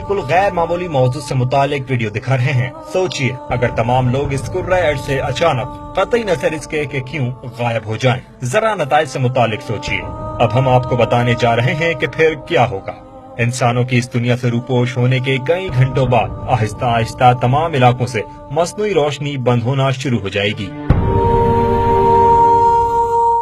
बिल्कुल गैर मामूली मौजूद से मुतालिक वीडियो दिखा रहे हैं। सोचिए अगर तमाम लोग इस कुर्रा अर्ज से अचानक कतई नजर इसके कि क्यों गायब हो जाएं। जरा नताइज से मुतालिक सोचिए। अब हम आपको बताने जा रहे हैं कि फिर क्या होगा। इंसानों की इस दुनिया से रूपोश होने के कई घंटों बाद आहिस्ता आहिस्ता तमाम इलाकों से मसनूई रोशनी बंद होना शुरू हो जाएगी।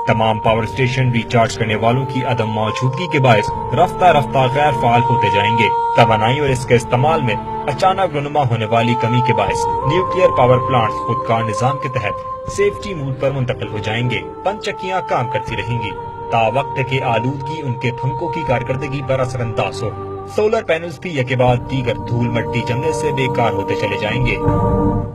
तमाम पावर स्टेशन रिचार्ज करने वालों की अदम मौजूदगी के बायस रफ्ता रफ्ता गैर फाल होते जाएंगे। तवानाई और इसके इस्तेमाल में अचानक रुनुमा होने वाली कमी के बायस न्यूक्लियर पावर प्लांट्स खुदकार निजाम के तहत सेफ्टी मोड पर मुंतकिल हो जाएंगे। पनचक्कियां काम करती रहेंगी तावक्त के आलूदगी उनके पंखों की कारकर्दगी पर असरअंदाज हो। सोलर पैनल्स भी एक के बाद दीगर धूल मट्टी जमने से बेकार होते चले जाएंगे।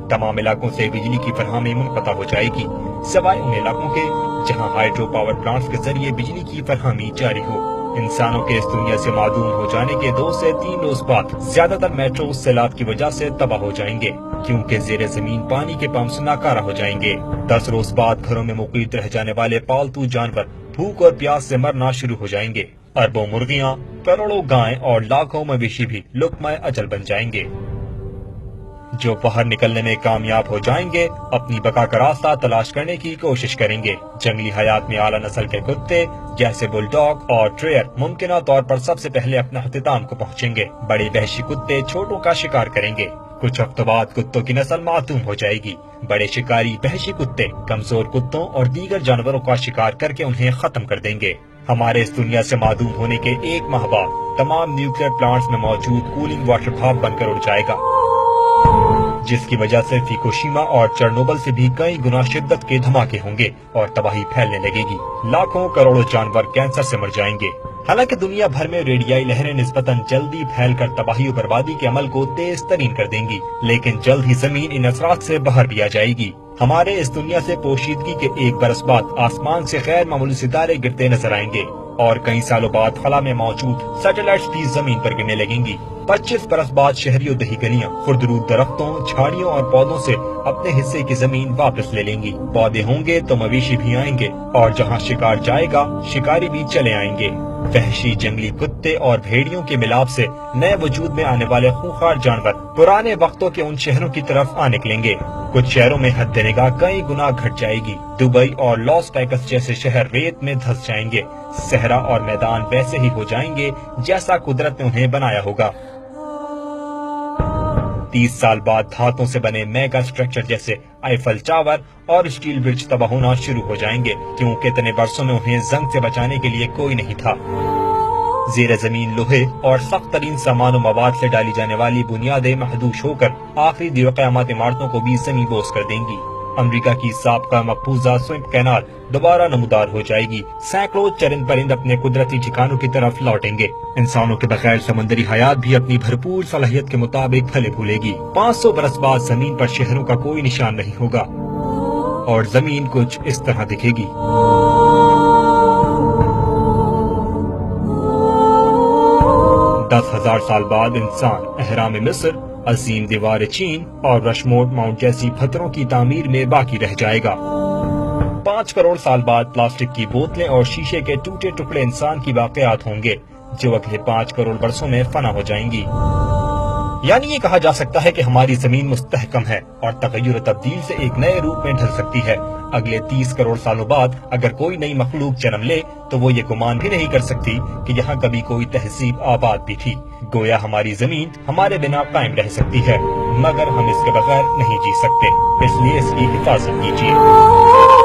तमाम इलाकों से बिजली की फरहमी मुनक़ता हो जाएगी सिवाय उन इलाकों के जहां हाइड्रो पावर प्लांट्स के जरिए बिजली की फरहमी जारी हो। इंसानों के इस दुनिया से मादूम हो जाने के 2 से 3 रोज बाद ज्यादातर मेट्रो सैलाब की वजह से तबाह हो जाएंगे क्योंकि जेर जमीन पानी के पंप्स नाकारा हो जाएंगे। 10 रोज बाद घरों में मुकीद रह जाने वाले पालतू जानवर भूख और प्यास से मरना शुरू हो जाएंगे। अरबों मुर्गियां, करोड़ों गायें और लाखों मवेशी भी लुक़्मा अजल बन जाएंगे। जो बाहर निकलने में कामयाब हो जाएंगे अपनी बका का रास्ता तलाश करने की कोशिश करेंगे। जंगली हयात में आला नस्ल के कुत्ते जैसे बुलडॉग और ट्रेयर मुमकिन तौर पर सबसे पहले अपने अख्तिताम को पहुंचेंगे। बड़े वहशी कुत्ते छोटों का शिकार करेंगे। कुछ हफ्तों बाद कुत्तों की नस्ल मातूम हो जाएगी। बड़े शिकारी वहशी कुत्ते कमजोर कुत्तों और दीगर जानवरों का शिकार करके उन्हें खत्म कर देंगे। हमारे इस दुनिया से मादूम होने के 1 माह बाद तमाम न्यूक्लियर प्लांट्स में मौजूद कूलिंग वाटर भाप बनकर उड़ जाएगा जिसकी वजह से फिकुशिमा और चेरनोबिल से भी कई गुना शिद्दत के धमाके होंगे और तबाही फैलने लगेगी। लाखों करोड़ों जानवर कैंसर से मर जाएंगे। हालांकि दुनिया भर में रेडियाई लहरें निस्बतन जल्दी फैलकर तबाही और बर्बादी के अमल को तेज तरीन कर देंगी, लेकिन जल्द ही जमीन इन असरात से बाहर भी आ जाएगी। हमारे इस दुनिया से पोशीदगी के 1 बरस बाद आसमान से गैर मामूली सितारे गिरते नजर आएंगे और कई सालों बाद खला में मौजूद सैटेलाइट्स भी जमीन पर गिरने लगेंगी। 25 बरस बाद शहरी और दही गलियां खुर्दरूद दरख्तों, झाड़ियों और पौधों से अपने हिस्से की जमीन वापस ले लेंगी। पौधे होंगे तो मवेशी भी आएंगे और जहां शिकार जाएगा शिकारी भी चले आएंगे। वहशी जंगली कुत्ते और भेड़ियों के मिलाप से नए वजूद में आने वाले खूंखार जानवर पुराने वक्तों के उन शहरों की तरफ आ निकलेंगे। कुछ शहरों में हद निगाह कई गुना घट जाएगी। दुबई और लॉस वेगास जैसे शहर रेत में धंस जाएंगे। सहरा और मैदान वैसे ही हो जाएंगे जैसा कुदरत ने उन्हें बनाया होगा। 30 साल बाद धातों से बने मेगा स्ट्रक्चर जैसे आईफल टावर और स्टील ब्रिज तबाह होना शुरू हो जाएंगे क्योंकि इतने बरसों में उन्हें जंग से बचाने के लिए कोई नहीं था। जेर जमीन लोहे और सख्त तरीन सामान और मवाद से डाली जाने वाली बुनियादें महदूश होकर आखिरी दिल-क़यामत इमारतों को भी ज़मीन बोस कर देंगी। अमेरिका की साबका मकबूजा स्विम्प कैनाल दोबारा नमूदार हो जाएगी। सैकड़ों चरिंद परिंद अपने कुदरती ठिकानों की तरफ लौटेंगे। इंसानों के बगैर समुद्री हयात भी अपनी भरपूर सलाहियत के मुताबिक फले फूलेगी। 500 बरस बाद जमीन पर शहरों का कोई निशान नहीं होगा और जमीन कुछ इस तरह दिखेगी। 10,000 साल बाद इंसान अहराम मिस्र, अजीम दीवार चीन और रशमोट माउंट जैसी पत्थरों की तामीर में बाकी रह जाएगा। 5 करोड़ साल बाद प्लास्टिक की बोतलें और शीशे के टूटे टुकड़े इंसान की वाकयात होंगे जो अगले 5 करोड़ वर्षों में फना हो जाएंगी। यानी ये कहा जा सकता है कि हमारी जमीन मुस्तहकम है और तगय्युर तब्दील से एक नए रूप में ढल सकती है। अगले 30 करोड़ सालों बाद अगर कोई नई मखलूक जन्म ले तो वो ये गुमान भी नहीं कर सकती कि यहाँ कभी कोई तहजीब आबाद भी थी। गोया हमारी जमीन हमारे बिना कायम रह सकती है मगर हम इसके बगैर नहीं जी सकते, इसलिए इसकी हिफाजत कीजिए।